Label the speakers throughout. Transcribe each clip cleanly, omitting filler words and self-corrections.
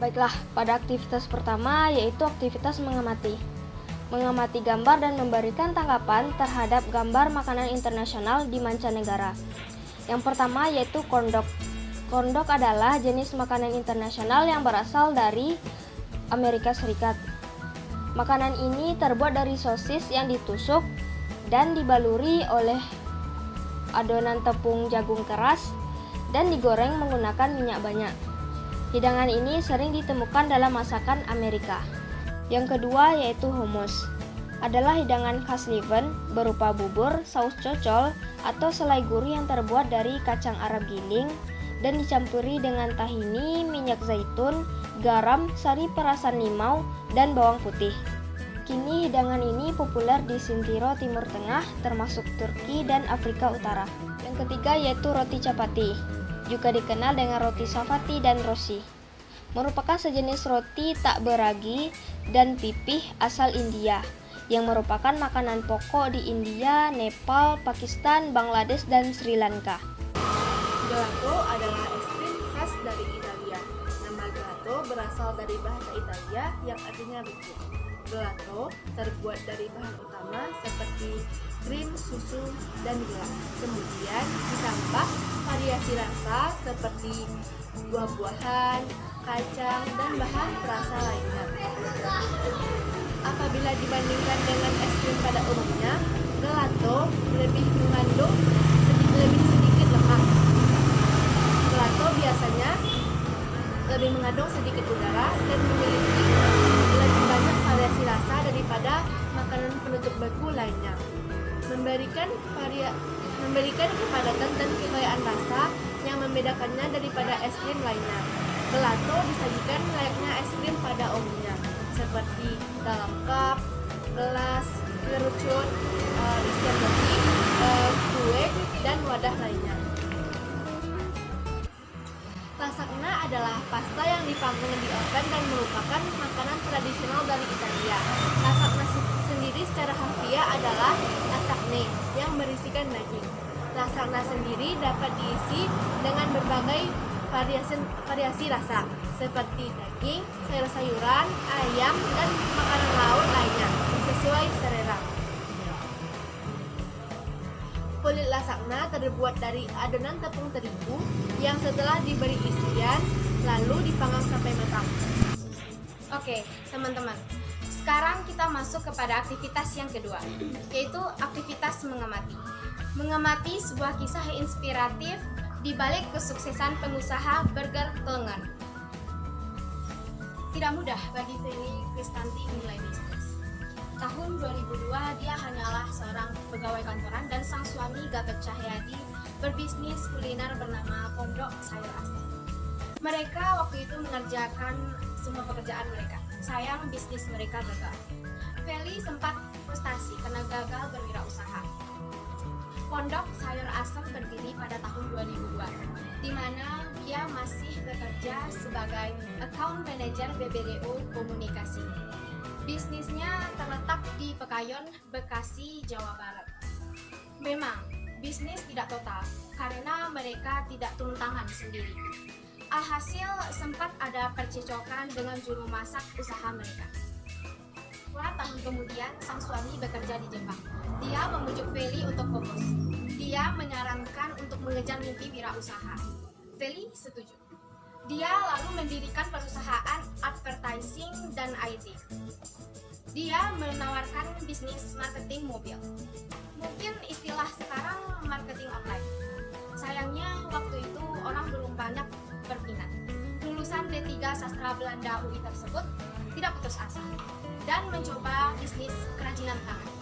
Speaker 1: Baiklah, pada aktivitas pertama yaitu aktivitas mengamati. Mengamati gambar dan memberikan tanggapan terhadap gambar makanan internasional di mancanegara. Yang pertama yaitu corn dog. Corn dog adalah jenis makanan internasional yang berasal dari Amerika Serikat. Makanan ini terbuat dari sosis yang ditusuk dan dibaluri oleh adonan tepung jagung keras dan digoreng menggunakan minyak banyak. Hidangan ini sering ditemukan dalam masakan Amerika. Yang kedua yaitu hummus. Adalah hidangan khas Liban berupa bubur, saus cocol, atau selai gurih yang terbuat dari kacang Arab giling dan dicampuri dengan tahini, minyak zaitun, garam, sari perasan limau, dan bawang putih. Kini hidangan ini populer di Sintiro Timur Tengah termasuk Turki dan Afrika Utara. Yang ketiga yaitu roti chapati, juga dikenal dengan roti safati dan roshi. Merupakan sejenis roti tak beragi dan pipih asal India, yang merupakan makanan pokok di India, Nepal, Pakistan, Bangladesh, dan Sri Lanka.
Speaker 2: Gelato adalah es krim khas dari Italia. Nama gelato berasal dari bahasa Italia yang artinya lucu. Gelato terbuat dari bahan utama seperti krim, susu, dan gula. Kemudian ditambah variasi rasa seperti buah-buahan, kacang, dan bahan perasa lainnya. Apabila dibandingkan dengan es krim pada umumnya, gelato lebih mengandung lebih sedikit lemak. Gelato biasanya lebih mengandung sedikit udara dan memiliki lebih banyak variasi rasa daripada makanan penutup beku lainnya. Memberikan kepadatan dan kekayaan rasa yang membedakannya daripada es krim lainnya. Gelato disajikan layaknya es krim pada umumnya, seperti dalam cup, gelas, kerucut, isian roti, kue, dan wadah lainnya. Lasagna adalah pasta yang dipanggang di oven dan merupakan makanan tradisional dari Italia. Lasagna sendiri secara harfiah adalah lasagne yang berisikan daging. Lasagna sendiri dapat diisi dengan berbagai variasi rasa seperti daging, sayur-sayuran, ayam, dan makanan laut lainnya sesuai selera. Kulit lasagna terbuat dari adonan tepung terigu yang setelah diberi isian lalu dipanggang sampai matang.
Speaker 3: Oke, teman-teman. Sekarang kita masuk kepada aktivitas yang kedua, yaitu aktivitas mengamati. Mengamati sebuah kisah inspiratif di balik kesuksesan pengusaha burger Tengen. Tidak mudah bagi Feli Kristanti mulai bisnis. Tahun 2002 dia hanyalah seorang pegawai kantoran dan sang suami Gatot Cahyadi berbisnis kuliner bernama Pondok Sayur Asem. Mereka waktu itu mengerjakan semua pekerjaan mereka. Sayang bisnis mereka gagal. Feli sempat frustasi karena gagal berwirausaha. Pondok Sayur Asem berdiri pada tahun 2002, di mana dia masih bekerja sebagai account manager BBDO Komunikasi. Bisnisnya terletak di Pekayon, Bekasi, Jawa Barat. Memang, bisnis tidak total karena mereka tidak turun tangan sendiri. Alhasil sempat ada percecokan dengan juru masak usaha mereka. Beberapa tahun kemudian, sang suami bekerja di Jepang. Dia memujuk Feli untuk fokus. Dia menyarankan untuk mengejar mimpi wirausaha. Feli setuju. Dia lalu mendirikan perusahaan advertising dan IT. Dia menawarkan bisnis marketing mobil. Mungkin istilah sekarang marketing online. Sayangnya waktu itu orang belum banyak berminat. Lulusan D3 Sastra Belanda UI tersebut tidak putus asa dan mencoba bisnis kerajinan tangan.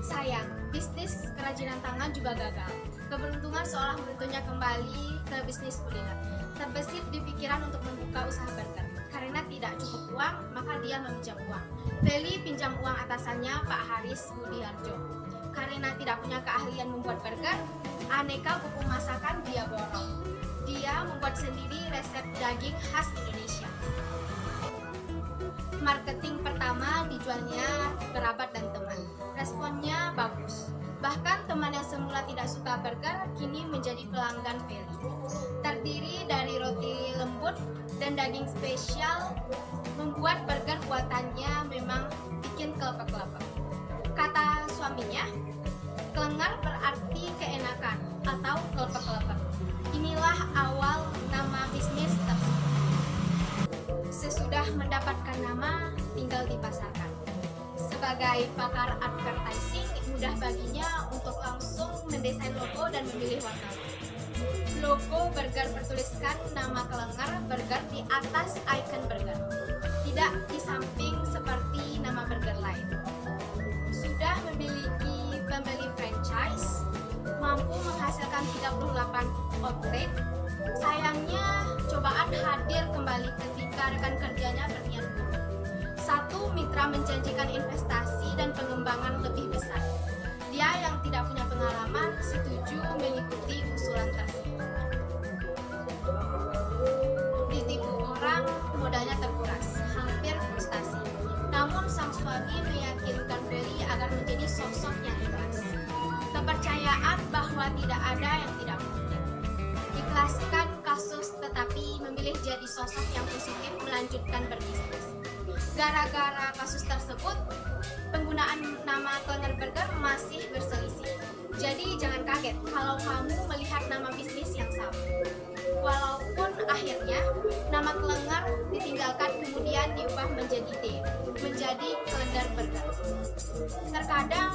Speaker 3: Sayang, bisnis kerajinan tangan juga gagal. Keberuntungan seolah menuntunnya kembali ke bisnis kuliner. Terbesit di pikiran untuk membuka usaha burger. Karena tidak cukup uang, maka dia meminjam uang. Feli pinjam uang atasannya Pak Haris Budiharjo. Karena tidak punya keahlian membuat burger, aneka buku masakan dia borong. Dia membuat sendiri resep daging khas Indonesia. Marketing pertama dijualnya kerabat dan teman. Responnya bagus. Bahkan teman yang semula tidak suka burger kini menjadi pelanggan Feli. terdiri dari roti lembut dan daging spesial, membuat burger buatannya memang bikin kelepek-kelepek. Kata suaminya, kelengar berarti keenakan atau kelepek-kelepek. Inilah awal nama bisnis tersebut. Sesudah mendapatkan nama, tinggal dipasarkan. Sebagai pakar advertising, mudah baginya untuk langsung mendesain logo dan memilih warna. Logo burger bertuliskan nama kelengar burger di atas icon burger, tidak di samping seperti nama burger lain. Sudah memiliki pembeli franchise, mampu menghasilkan 38 outlet. Sayangnya, cobaan hadir kembali ketika rekan kerjanya berniat buruk. Satu mitra menjanjikan investasi dan pengembangan lebih besar. Dia yang tidak punya pengalaman setuju mengikuti usulan tersebut. Ditipu orang, modalnya terkuras, hampir frustasi. Namun sang suami meyakinkan Feli agar menjadi sosok yang ikhlas. Kepercayaan bahwa tidak ada yang tidak mungkin. Ikhlaskan kasus tetapi memilih jadi sosok yang positif melanjutkan berbisnis. Gara-gara kasus tersebut, penggunaan nama Kelengar Burger masih berselisih. Jadi jangan kaget kalau kamu melihat nama bisnis yang sama. Walaupun akhirnya nama Kelengar ditinggalkan kemudian diubah menjadi D, menjadi Kelengar Burger. Terkadang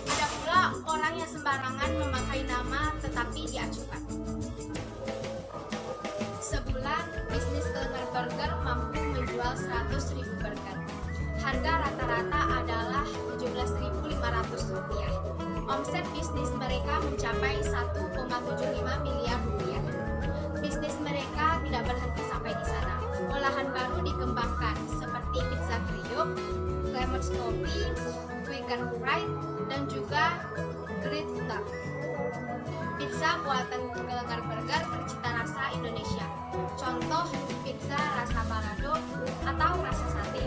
Speaker 3: ada pula orang yang sembarangan memakai nama tetapi diacukan. Sebulan bisnis Kelengar Burger mampu menjual 100.000 burger. Harga rata-rata adalah Rp17.500. Omset bisnis mereka mencapai 1,75 miliar rupiah. Bisnis mereka tidak berhenti sampai di sana. Olahan baru dikembangkan seperti pizza kriuk, lemon coffee, vegan fried, dan juga grilled duck. Pizza buatan Kelengar Burger bercita rasa Indonesia. Contoh pizza rasa balado atau rasa sate.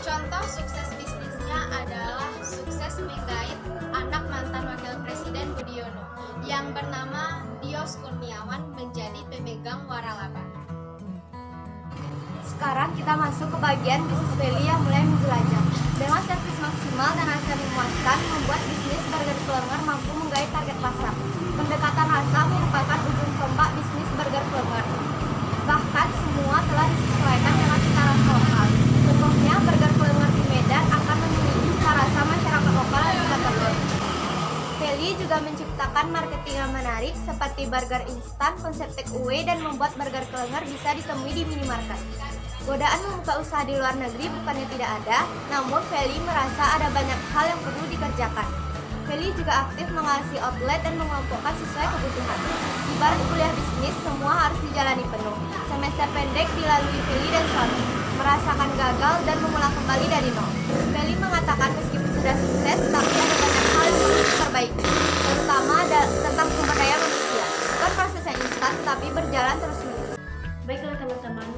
Speaker 3: Contoh sukses bisnisnya adalah sukses menggait anak mantan Wakil Presiden Budiono yang bernama Dios Kurniawan menjadi pemegang waralaba.
Speaker 1: Sekarang kita masuk ke bagian bisnis Feli yang mulai menjelajah. Dengan servis maksimal dan hasil memuaskan, membuat bisnis burger Kelengar mampu menggait target pasar. Pendekatan rasa merupakan ujung tombak bisnis burger Kelengar. Bahkan semua telah disesuaikan dengan cita rasa lokal. Contohnya, burger Kelengar di Medan akan memiliki cita rasa masyarakat lokal yang juga terbaik. Feli juga menciptakan marketing yang menarik seperti burger instan, konsep take away, dan membuat burger Kelengar bisa ditemui di minimarket. Godaan membuka usaha di luar negeri bukannya tidak ada, namun Feli merasa ada banyak hal yang perlu dikerjakan. Feli juga aktif mengawasi outlet dan mengelompokkan sesuai kebutuhan. Ibarat kuliah bisnis, semua harus dijalani penuh. Semester pendek dilalui Feli dan suami, merasakan gagal dan memulai kembali dari nol. Feli mengatakan meskipun sudah sukses, tapi ada banyak hal yang perlu diperbaiki, terutama tentang sumber daya manusia. Bukan proses yang instan, tapi berjalan terus-menerus.
Speaker 4: Baiklah teman-teman,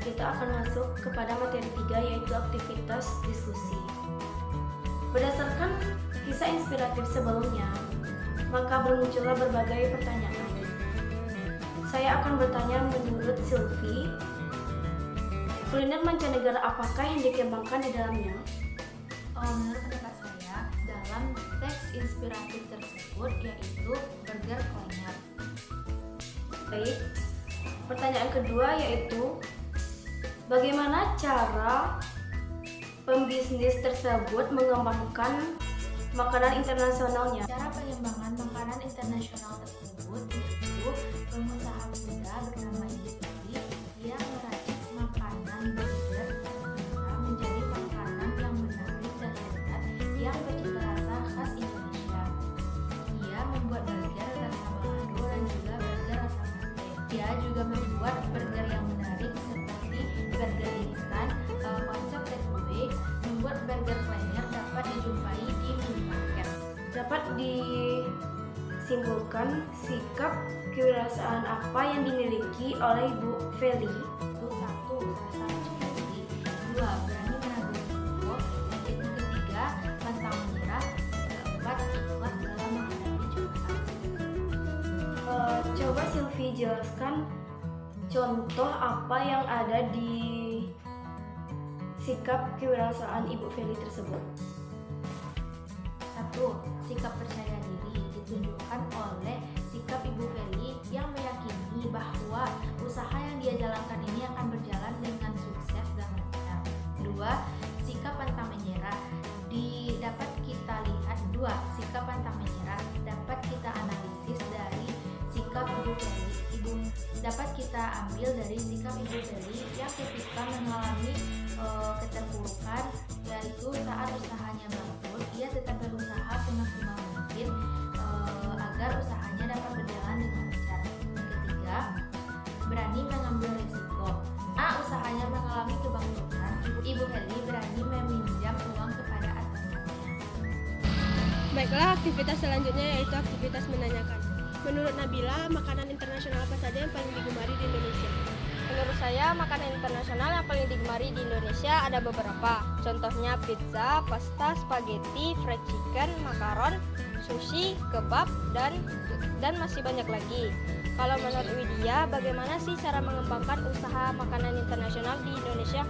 Speaker 4: kita akan masuk kepada materi 3 yaitu aktivitas diskusi. Berdasarkan kisah inspiratif sebelumnya, maka bermuncullah berbagai pertanyaan. Saya akan bertanya menurut Sylvie, kuliner mancanegara apakah yang dikembangkan di dalamnya?
Speaker 5: Menurut pendapat saya, dalam teks inspiratif tersebut yaitu burger Kelengar.
Speaker 4: Baik, pertanyaan kedua yaitu bagaimana cara pembisnis tersebut mengembangkan makanan internasionalnya?
Speaker 5: Cara pengembangan makanan internasional tersebut yaitu pengusaha muda bernama Yudi yang meracik makanan burger Kelengar menjadi makanan yang menarik dan lezat yang bercita rasa khas Indonesia. Ia membuat burger rasa balado dan juga burger rasa sate. Ia juga membuat burger yang menarik seperti burger instan, konsep take away, membuat burger Kelengar dapat dijumpai di minimarket.
Speaker 4: Dapat disimpulkan sikap kewirausahaan apa yang dimiliki oleh Bu Feli?
Speaker 5: 1. Rasa percaya diri. 2. Berani menanggung risiko. Dan ketiga, pantang menyerah. Keempat, ikhlas dalam menghadapi cobaan.
Speaker 4: Coba Sulfi jelaskan contoh apa yang ada di sikap kewirausahaan Ibu Feli tersebut.
Speaker 5: 1. Sikap percaya diri ditunjukkan oleh sikap Ibu Feli yang meyakini bahwa usaha yang dia jalankan ini akan berjalan dengan sukses dan lancar. 2. Sikap pantang menyerah dapat kita lihat. 2. Sikap pantang menyerah dapat kita analisis dari sikap Ibu Feli. Dapat kita ambil dari sikap Ibu Feli yang ketika mengalami keterpurukan, yaitu saat usahanya bangkrut, ia tetap berusaha semaksimal mungkin agar usahanya dapat berjalan dengan lancar. Yang ketiga, berani mengambil risiko. Usahanya mengalami kebangkrutan, Ibu Feli berani meminjam uang kepada atasannya.
Speaker 2: Baiklah, aktivitas selanjutnya yaitu aktivitas menanyakan. Menurut Nabila, makanan internasional apa saja yang paling digemari di Indonesia?
Speaker 1: Menurut saya, makanan internasional yang paling digemari di Indonesia ada beberapa. Contohnya pizza, pasta, spaghetti, fried chicken, makaron, sushi, kebab, dan masih banyak lagi. Kalau menurut Widya, bagaimana sih cara mengembangkan usaha makanan internasional di Indonesia?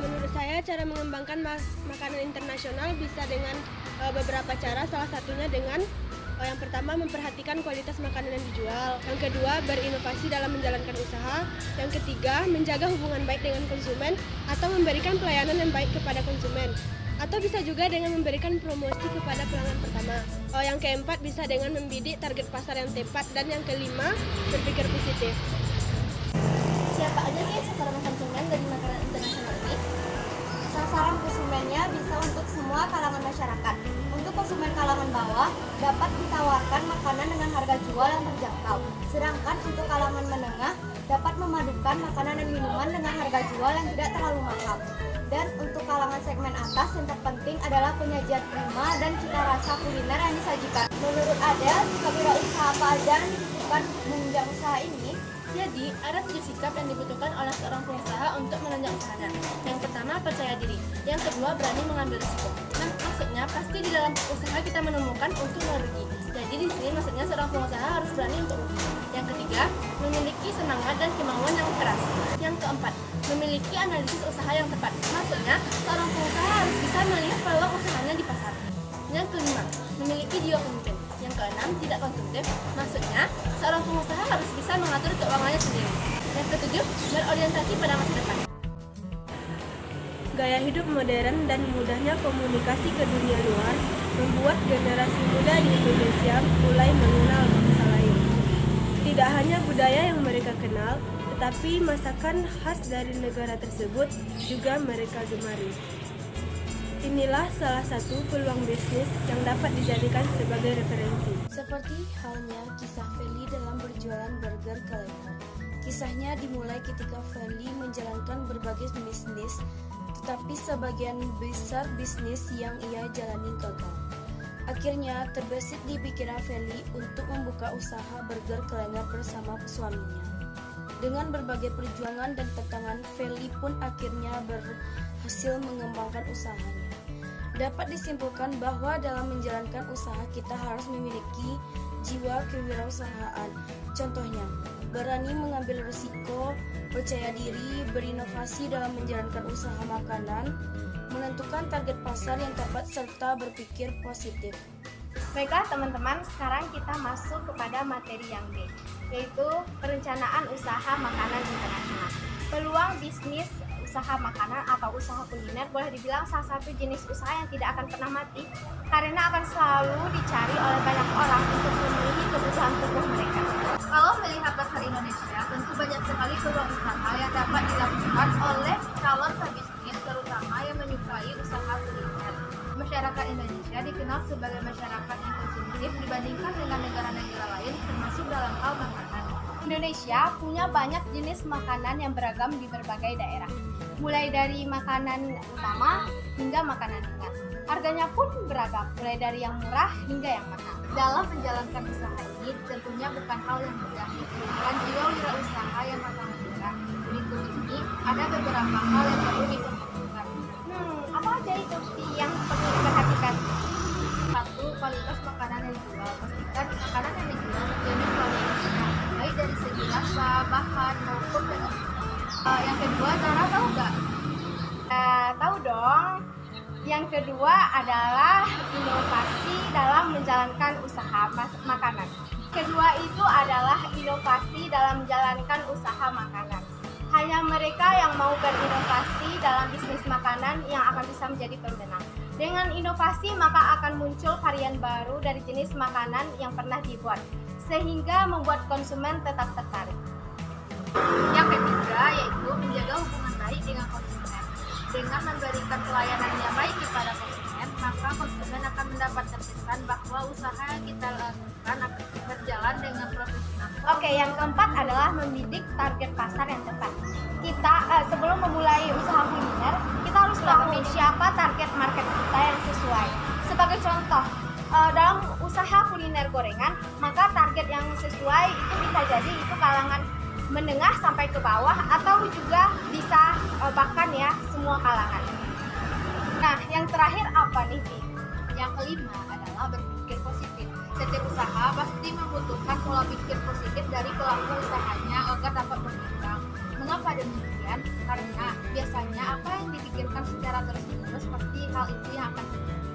Speaker 2: Menurut saya, cara mengembangkan makanan internasional bisa dengan beberapa cara. Salah satunya dengan yang pertama, memperhatikan kualitas makanan yang dijual. Yang kedua, berinovasi dalam menjalankan usaha. Yang ketiga, menjaga hubungan baik dengan konsumen atau memberikan pelayanan yang baik kepada konsumen. Atau bisa juga dengan memberikan promosi kepada pelanggan pertama. Yang keempat, bisa dengan membidik target pasar yang tepat. Dan yang kelima, berpikir positif.
Speaker 1: Siapa aja sih sasaran konsumen dari makanan internasional ini? Sasaran konsumennya bisa untuk semua kalangan masyarakat. Untuk konsumen kalangan bawah dapat ditawarkan makanan dengan harga jual yang terjangkau. Sedangkan untuk kalangan menengah dapat memadukan makanan dan minuman dengan harga jual yang tidak terlalu mahal. Dan untuk kalangan segmen atas yang terpenting adalah penyajian prima dan cita rasa kuliner yang disajikan. Menurut Adel, kewirausahaan apa aja yang dibutuhkan menunjang usaha ini?
Speaker 2: Jadi, ada 7 sikap yang dibutuhkan oleh seorang pengusaha untuk menunjang usahanya. Yang pertama, percaya diri. Yang kedua, berani mengambil risiko. Nah, maksudnya pasti di dalam usaha kita menemukan untung dan rugi. Jadi di sini maksudnya seorang pengusaha harus berani untuk rugi. Yang ketiga, memiliki semangat dan kemauan yang keras. Yang keempat, memiliki analisis usaha yang tepat. Maksudnya, seorang pengusaha harus bisa melihat peluang usahanya di pasar. Yang kelima, memiliki jiwa pemimpin. Yang keenam, tidak konsumtif. Maksudnya, seorang pengusaha harus bisa mengatur keuangannya sendiri. Yang ketujuh, berorientasi pada masa depan.
Speaker 6: Gaya hidup modern dan mudahnya komunikasi ke dunia luar membuat generasi muda di Indonesia mulai mengenal bangsa lain. Tidak hanya budaya yang mereka kenal, tetapi masakan khas dari negara tersebut juga mereka gemari. Inilah salah satu peluang bisnis yang dapat dijadikan sebagai referensi.
Speaker 4: Seperti halnya kisah Feli dalam berjualan burger kelengah. Kisahnya dimulai ketika Feli menjalankan berbagai bisnis, tetapi sebagian besar bisnis yang ia jalani gagal. Akhirnya terbesit di pikiran Feli untuk membuka usaha burger kelengah bersama suaminya. Dengan berbagai perjuangan dan tantangan, Feli pun akhirnya berhasil mengembangkan usahanya. Dapat disimpulkan bahwa dalam menjalankan usaha kita harus memiliki jiwa kewirausahaan. Contohnya, berani mengambil risiko, percaya diri, berinovasi dalam menjalankan usaha makanan, menentukan target pasar yang tepat, serta berpikir positif.
Speaker 2: Baiklah teman-teman, sekarang kita masuk kepada materi yang B, yaitu perencanaan usaha makanan internasional. Peluang bisnis usaha makanan atau usaha kuliner boleh dibilang salah satu jenis usaha yang tidak akan pernah mati, karena akan selalu dicari oleh banyak orang untuk memenuhi kebutuhan tubuh mereka. Kalau melihat pasar Indonesia, tentu banyak sekali peluang usaha yang dapat dilakukan oleh calon pebisnis, terutama yang menyukai usaha kuliner. Masyarakat Indonesia dikenal sebagai masyarakat yang konsumtif dibandingkan dengan negara-negara lain, termasuk dalam hal makanan. Indonesia punya banyak jenis makanan yang beragam di berbagai daerah, mulai dari makanan utama hingga makanan ringan. Harganya pun beragam, mulai dari yang murah hingga yang mahal. Dalam menjalankan usaha ini tentunya bukan hal yang mudah, diperlukan jiwa wirausaha yang matang juga. Berikut ini ada beberapa hal yang perlu diperhatikan. Apa aja itu yang perlu diperhatikan? 1. Kualitas makanan yang dijual. Pastikan makanan yang dijual menjadi kualitasnya baik dari segi rasa, bahan, maupun dengan yang kedua, Zara tahu nggak? Tahu dong. Yang kedua adalah inovasi dalam menjalankan usaha makanan. Kedua itu adalah inovasi dalam menjalankan usaha makanan. Hanya mereka yang mau berinovasi dalam bisnis makanan yang akan bisa menjadi pemenang. Dengan inovasi maka akan muncul varian baru dari jenis makanan yang pernah dibuat, sehingga membuat konsumen tetap tertarik.
Speaker 3: Yang ketiga yaitu menjaga hubungan baik dengan konsumen. Dengan memberikan pelayanan yang baik kepada konsumen, maka konsumen akan mendapatkan kesan bahwa usaha yang kita lakukan akan berjalan dengan profesional.
Speaker 2: Oke, yang keempat adalah membidik target pasar yang tepat. Kita sebelum memulai usaha kuliner, kita harus tahu siapa target market kita yang sesuai. Sebagai contoh, dalam usaha kuliner gorengan, maka target yang sesuai itu bisa jadi itu kalangan menengah sampai ke bawah atau juga bisa bahkan ya semua kalangan. Nah, yang terakhir apa nih, Bi?
Speaker 3: Yang kelima adalah berpikir positif. Setiap usaha pasti membutuhkan pola pikir positif dari pelaku usahanya agar dapat berkembang. Mengapa demikian? Karena biasanya apa yang dipikirkan secara terus-menerus pasti hal itu yang akan terjadi.